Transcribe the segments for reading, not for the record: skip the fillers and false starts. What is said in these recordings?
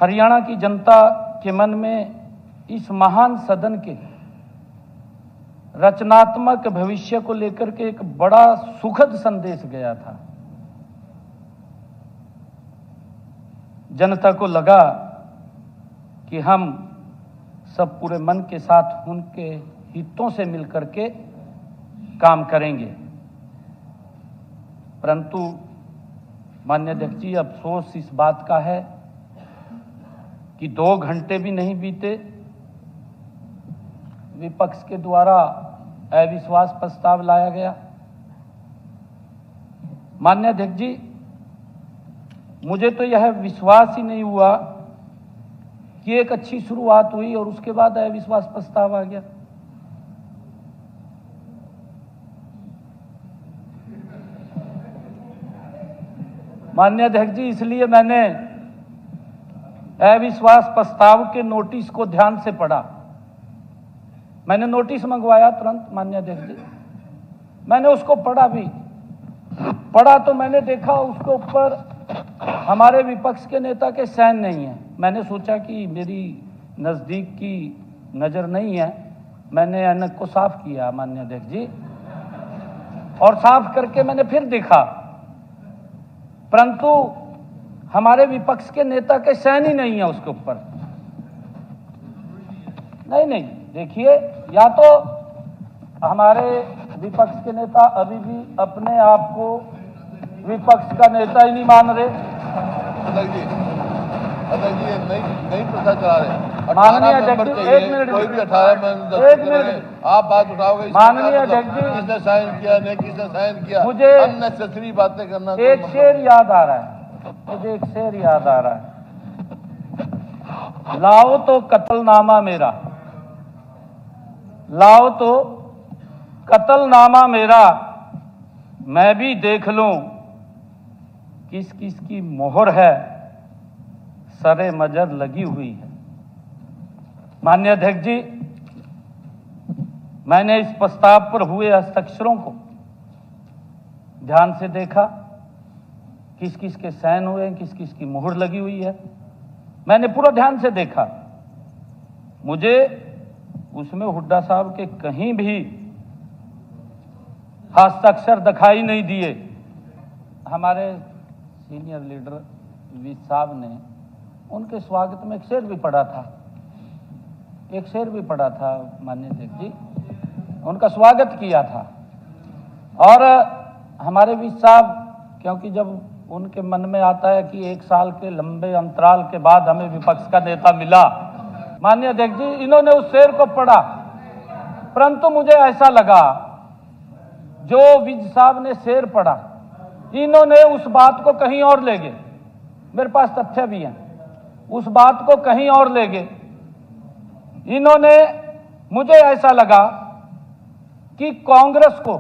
हरियाणा की जनता के मन में इस महान सदन के रचनात्मक भविष्य को लेकर के एक बड़ा सुखद संदेश गया था। जनता को लगा कि हम सब पूरे मन के साथ उनके हितों से मिलकर के काम करेंगे। परंतु माननीय अध्यक्ष जी, अफसोस इस बात का है कि 2 घंटे भी नहीं बीते, विपक्ष के द्वारा अविश्वास प्रस्ताव लाया गया। माननीय अध्यक्ष जी, मुझे तो यह विश्वास ही नहीं हुआ कि एक अच्छी शुरुआत हुई और उसके बाद अविश्वास प्रस्ताव आ गया। माननीय अध्यक्ष जी, इसलिए मैंने अविश्वास प्रस्ताव के नोटिस को ध्यान से पढ़ा। मैंने नोटिस मंगवाया तुरंत। माननीय अध्यक्ष जी, मैंने उसको पढ़ा भी। पढ़ा तो मैंने देखा उसके ऊपर हमारे विपक्ष के नेता के साइन नहीं है। मैंने सोचा कि मेरी नजदीक की नजर नहीं है। मैंने ऐनक को साफ किया माननीय अध्यक्ष जी, और साफ करके मैंने फिर देखा, परंतु हमारे विपक्ष के नेता के साइन ही नहीं है उसके ऊपर। नहीं, देखिए, या तो हमारे विपक्ष के नेता अभी भी अपने आप को विपक्ष का नेता ही नहीं मान रहे। अध्यक्ष जी, नहीं प्रथा चला रहे। माननीय अध्यक्ष जी, एक मिनट, कोई भी 18 आप बात उठाओगे। माननीय अध्यक्ष जी, किसने साइन किया, नहीं किसने साइन किया, मुझे अननेसेसरी बातें करना। एक शेर याद आ रहा है, मुझे एक शेर याद आ रहा है। लाओ तो कत्लनामा मेरा, लाओ तो कत्लनामा मेरा, मैं भी देख लूं किस किस की मोहर है, सरे मजर लगी हुई है। माननीय अध्यक्ष जी, मैंने इस प्रस्ताव पर हुए हस्ताक्षरों को ध्यान से देखा, किस किस के साइन हुए, किस किस की मोहर लगी हुई है। मैंने पूरा ध्यान से देखा। मुझे उसमें हुड्डा साहब के कहीं भी हस्ताक्षर दिखाई नहीं दिए। हमारे सीनियर लीडर वी साहब ने उनके स्वागत में एक शेर भी पढ़ा था, एक शेर भी पढ़ा था माननीय अध्यक्ष जी, उनका स्वागत किया था। और हमारे वी साहब, क्योंकि जब उनके मन में आता है कि 1 साल के लंबे अंतराल के बाद हमें विपक्ष का नेता मिला, माननीय अध्यक्ष जी, इन्होंने उस शेर को पढ़ा। परंतु मुझे ऐसा लगा जो विज साहब ने शेर पढ़ा, इन्होंने उस बात को कहीं और ले गए। मेरे पास तथ्य भी हैं, उस बात को कहीं और ले गए इन्होंने। मुझे ऐसा लगा कि कांग्रेस को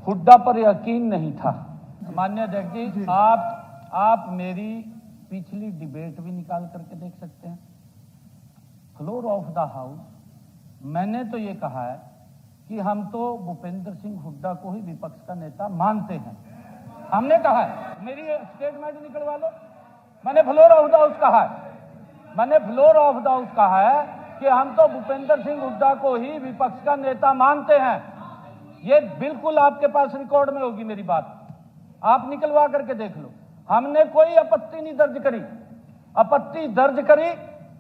हुड्डा पर यकीन नहीं था। माननीय अध्यक्ष जी, आप मेरी पिछली डिबेट भी निकाल करके देख सकते हैं। फ्लोर ऑफ द हाउस मैंने तो ये कहा है कि हम तो भूपेंद्र सिंह हुड्डा को ही विपक्ष का नेता मानते हैं। हमने कहा है, मेरी स्टेटमेंट निकलवा लो। मैंने फ्लोर ऑफ द हाउस कहा है, मैंने फ्लोर ऑफ द हाउस कहा है कि हम तो भूपेंद्र सिंह हुड्डा को ही विपक्ष का नेता मानते हैं। ये बिल्कुल आपके पास रिकॉर्ड में होगी मेरी बात, आप निकलवा करके देख लो। हमने कोई आपत्ति नहीं दर्ज करी। आपत्ति दर्ज करी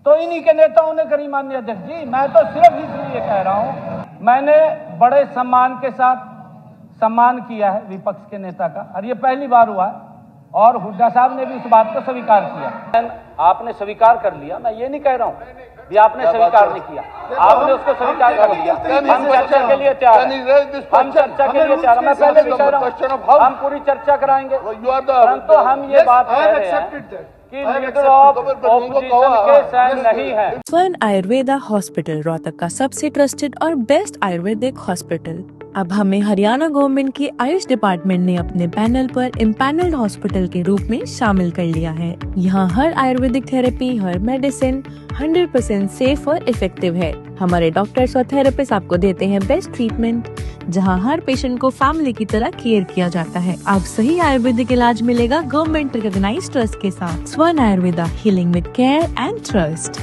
तो इन्हीं के नेताओं ने करी माननीय अध्यक्ष जी। मैं तो सिर्फ इसलिए कह रहा हूं, मैंने बड़े सम्मान के साथ सम्मान किया है विपक्ष के नेता का, और ये पहली बार हुआ है। और हुड्डा साहब ने भी इस बात को स्वीकार किया। आपने स्वीकार कर लिया, मैं ये नहीं कह रहा हूं भी आपने स्वीकार नहीं किया, आपने उसको स्वीकार कर लिया। हम चर्चा के लिए तैयार हैं, हम चर्चा के लिए तैयार हैं। मैं पहले भी कह रहा हूं, हम पूरी चर्चा कराएंगे। परंतु हम ये बात कह रहे हैं कि लीडर ऑफ ऑपोजिशन के साइन नहीं है। स्वर्ण आयुर्वेदा हॉस्पिटल रोहतक का सबसे ट्रस्टेड और बेस्ट आयुर्वेदिक हॉस्पिटल। अब हमें हरियाणा गवर्नमेंट की आयुष डिपार्टमेंट ने अपने पैनल पर इम्पैनल्ड हॉस्पिटल के रूप में शामिल कर लिया है। यहाँ हर आयुर्वेदिक थेरेपी, हर मेडिसिन 100% सेफ और इफेक्टिव है। हमारे डॉक्टर्स और थेरेपिस्ट आपको देते हैं बेस्ट ट्रीटमेंट। जहां हर पेशेंट को फैमिली की तरह केयर किया जाता है। अब सही आयुर्वेदिक इलाज मिलेगा गवर्नमेंट रिकॉग्नाइज्ड ट्रस्ट के साथ। स्वर्ण Ayurveda, healing with care and trust.